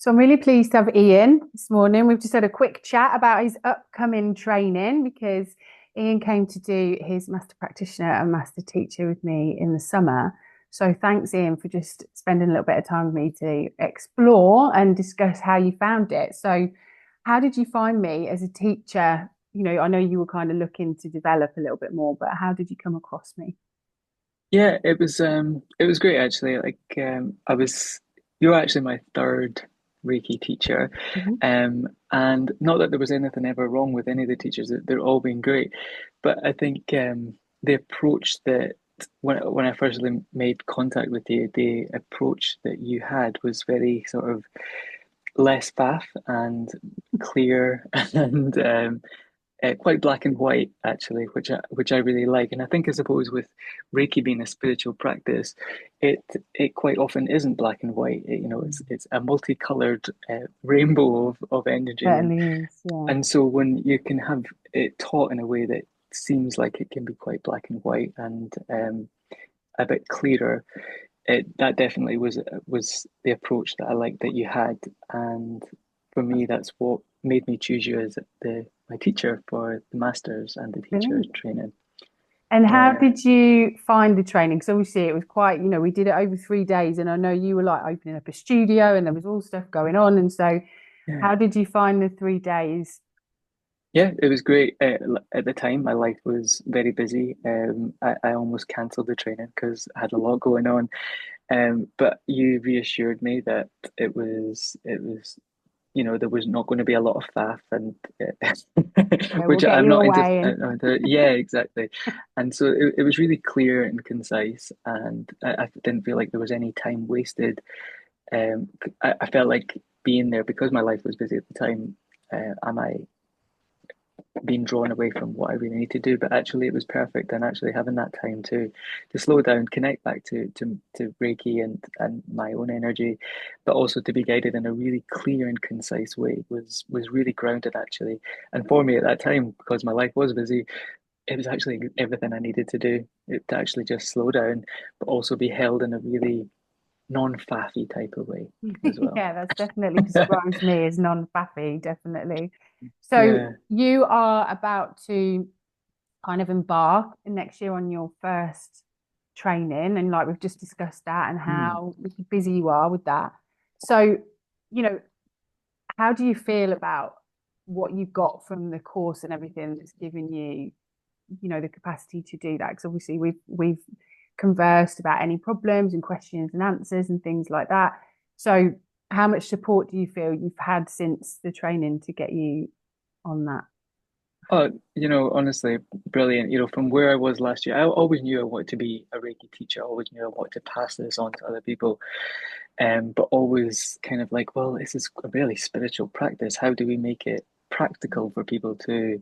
So I'm really pleased to have Ian this morning. We've just had a quick chat about his upcoming training because Ian came to do his master practitioner and master teacher with me in the summer. So thanks, Ian, for just spending a little bit of time with me to explore and discuss how you found it. So how did you find me as a teacher? I know you were kind of looking to develop a little bit more, but how did you come across me? Yeah, it was great actually. I was you're actually my third Reiki teacher. Mhm. And not that there was anything ever wrong with any of the teachers, they're all been great. But I think the approach that when I first made contact with you, the approach that you had was very sort of less faff and clear and quite black and white actually, which I really like. And I think I suppose with Reiki being a spiritual practice, it quite often isn't black and white. It's a multicolored rainbow of energy, and Certainly is, yeah. and so when you can have it taught in a way that seems like it can be quite black and white and a bit clearer, that definitely was the approach that I liked that you had, and for me, that's what made me choose you as the my teacher for the masters and the teacher Brilliant. training. And how Yeah, did you find the training? Because obviously it was quite, we did it over 3 days, and I know you were like opening up a studio and there was all stuff going on. And so, yeah, how did you find the 3 days? yeah. It was great. At the time, my life was very busy. I almost cancelled the training because I had a lot going on. But you reassured me that it was there was not going to be a lot of faff and Yeah, we'll which get I'm you not into. away. And Yeah, exactly. And so it was really clear and concise, and I didn't feel like there was any time wasted. I felt like being there because my life was busy at the time. I might being drawn away from what I really need to do. But actually, it was perfect, and actually having that time to slow down, connect back to Reiki and my own energy, but also to be guided in a really clear and concise way was really grounded actually. And for me at that time, because my life was busy, it was actually everything I needed to do to actually just slow down, but also be held in a really non-faffy type of way as well. yeah, that's definitely describes me as non-faffy, definitely. So Yeah. you are about to kind of embark next year on your first training, and like we've just discussed that and Hmm. how busy you are with that. So, you know, how do you feel about what you got from the course and everything that's given you, the capacity to do that? Because obviously we've conversed about any problems and questions and answers and things like that. So how much support do you feel you've had since the training to get you on that? Oh, honestly, brilliant. From where I was last year, I always knew I wanted to be a Reiki teacher. I always knew I wanted to pass this on to other people. But always kind of like, well, this is a really spiritual practice. How do we make it practical for people to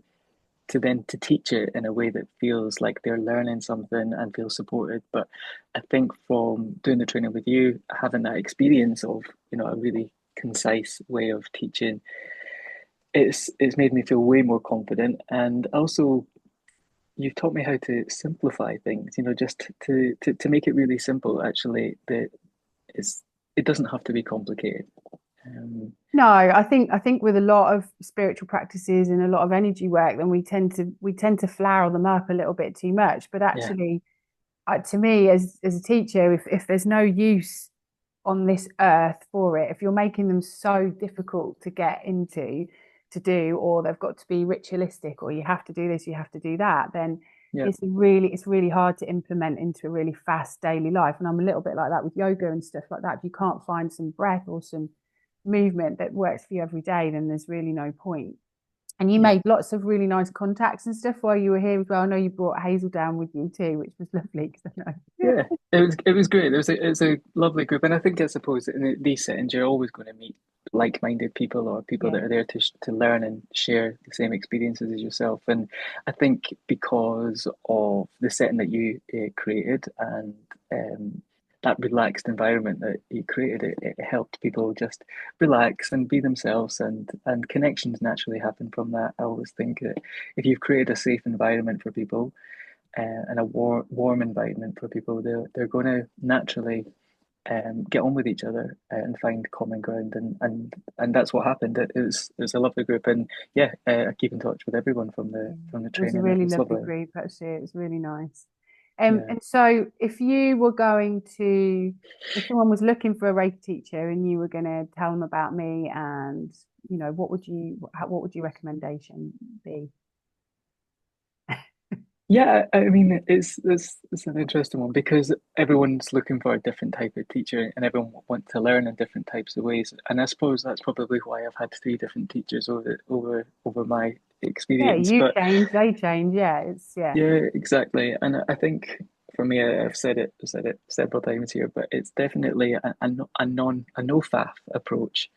teach it in a way that feels like they're learning something and feel supported? But I think from doing the training with you, having that experience of, a really concise way of teaching, it's made me feel way more confident, and also you've taught me how to simplify things, just to make it really simple actually, that it's it doesn't have to be complicated. No, I think with a lot of spiritual practices and a lot of energy work, then we tend to flower them up a little bit too much. But Yeah, actually, to me, as a teacher, if there's no use on this earth for it, if you're making them so difficult to get into to do, or they've got to be ritualistic, or you have to do this, you have to do that, then yeah, it's really hard to implement into a really fast daily life. And I'm a little bit like that with yoga and stuff like that. If you can't find some breath or some movement that works for you every day, then there's really no point. And you yeah. made lots of really nice contacts and stuff while you were here as well. I know you brought Hazel down with you too, which was lovely because I know. Yeah, it was great. It's a lovely group, and I think I suppose that in these settings you're always going to meet like-minded people or people that Yeah. are there to learn and share the same experiences as yourself. And I think because of the setting that you created and that relaxed environment that you created, it helped people just relax and be themselves, and connections naturally happen from that. I always think that if you've created a safe environment for people and a warm environment for people, they're going to naturally get on with each other and find common ground, and that's what happened. It was a lovely group, and yeah, I keep in touch with everyone from Yeah. the It was a training. It really was lovely lovely. group, actually. It was really nice. Yeah. And so if you were going to, if someone was looking for a Reiki teacher and you were going to tell them about me and, what would your recommendation be? Yeah, I mean, it's an interesting one because everyone's looking for a different type of teacher, and everyone wants to learn in different types of ways. And I suppose that's probably why I've had three different teachers over my Yeah, experience. you But change, they change. Yeah, yeah, yeah, exactly. And I think for me, I've said it several times here, but it's definitely a no faff approach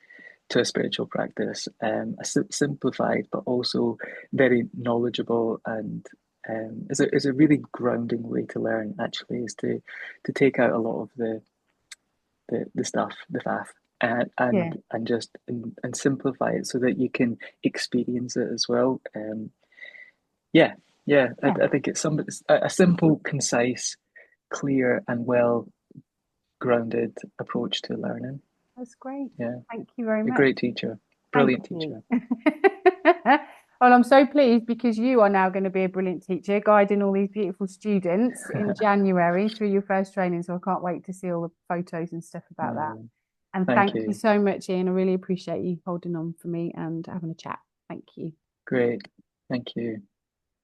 to a spiritual practice, simplified but also very knowledgeable, and is a really grounding way to learn. Actually, is to take out a lot of the stuff, the faff, yeah, and just and simplify it so that you can experience it as well. Yeah, yeah, yeah. I think it's a simple, concise, clear, and well grounded approach to learning. That's great. Yeah, Thank you very a much. great teacher, Thank brilliant you. teacher. Well, I'm so pleased because you are now going to be a brilliant teacher, guiding all these beautiful students in January through your first training. So I can't wait to see all the photos and stuff about that. No, And thank thank you you. so much, Ian. I really appreciate you holding on for me and having a chat. Thank you. Great. Thank you.